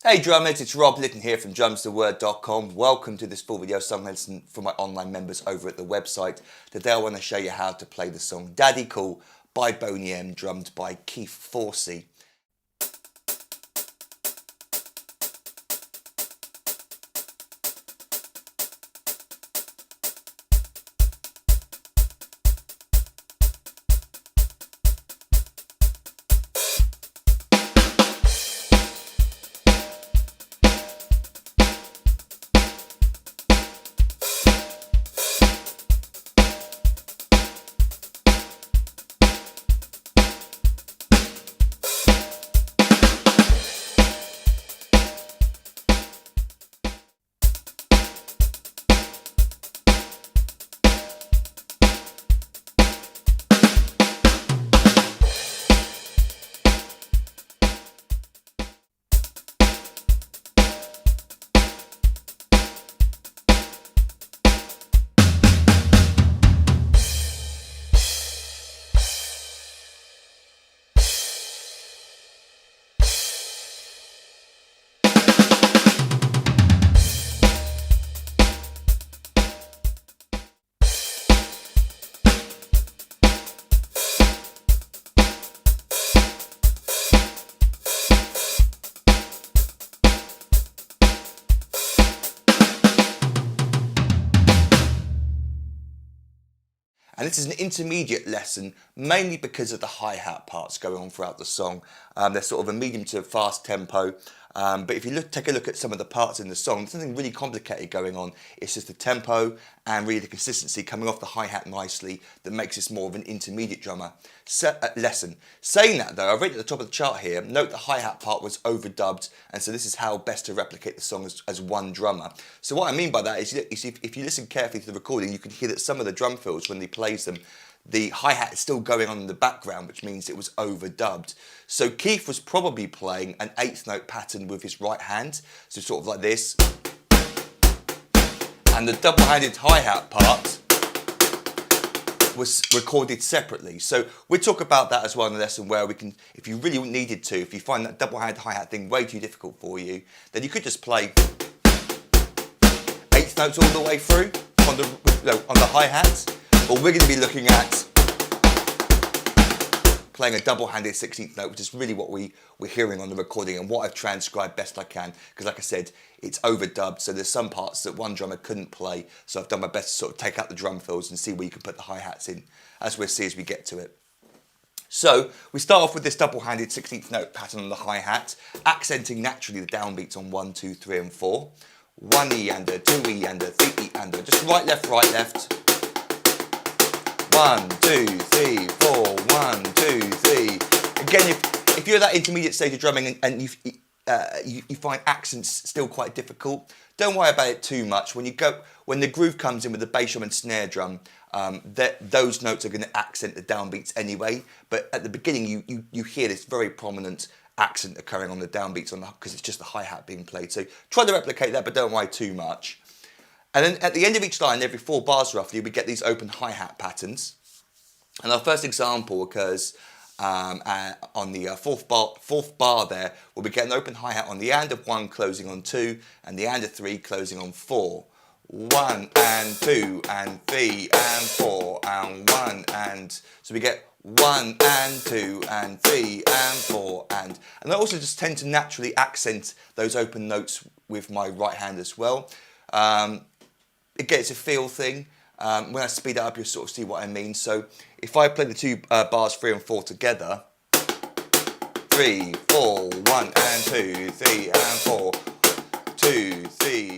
Hey drummers, it's Rob Litton here from drumstheword.com. Welcome to this full video song lesson for my online members over at the website. Today I want to show you how to play the song Daddy Cool by Boney M, drummed by Keith Forsey. And this is an intermediate lesson, mainly because of the hi-hat parts going on throughout the song. They're sort of a medium to fast tempo, but if you take a look at some of the parts in the song, there's nothing really complicated going on. It's just the tempo and really the consistency coming off the hi-hat nicely that makes this more of an intermediate drummer lesson. Saying that though, I've written at the top of the chart here, note the hi-hat part was overdubbed, and so this is how best to replicate the song as one drummer. So what I mean by that is, if you listen carefully to the recording, you can hear that some of the drum fills, when he plays them, the hi-hat is still going on in the background, which means it was overdubbed. So Keith was probably playing an 8th note pattern with his right hand, so sort of like this. And the double-handed hi-hat part was recorded separately. So we'll talk about that as well in the lesson, where we can, if you really needed to, if you find that double-handed hi-hat thing way too difficult for you, then you could just play 8th notes all the way through on the hi-hats. But we're going to be looking at playing a double-handed 16th note, which is really what we're hearing on the recording and what I've transcribed best I can, because like I said, it's overdubbed, so there's some parts that one drummer couldn't play, so I've done my best to sort of take out the drum fills and see where you can put the hi-hats in, as we'll see as we get to it. So we start off with this double-handed 16th note pattern on the hi-hat, accenting naturally the downbeats on 1, 2, 3 and 4. 1 E and a, 2 E and a, 3 E and a, just right, left, 1, 2, 3, 4, 1, 2, 3. Again, if you're at that intermediate stage of drumming and you find accents still quite difficult, don't worry about it too much. When the groove comes in with the bass drum and snare drum, those notes are going to accent the downbeats anyway. But at the beginning, you hear this very prominent accent occurring on the downbeats because it's just the hi-hat being played. So try to replicate that, but don't worry too much. And then at the end of each line, every 4 bars roughly, we get these open hi-hat patterns. And our first example occurs on the fourth bar there, where we get an open hi-hat on the and of 1 closing on 2, and the and of 3 closing on 4. 1 and 2 and 3 and 4 and 1 and... So we get 1 and 2 and 3 and 4 and I also just tend to naturally accent those open notes with my right hand as well. Again, it's a feel thing. When I speed it up, you'll sort of see what I mean. So if I play the 2 bars 3 and 4 together, 3, 4, 1 and 2, 3 and 4, 2, 3,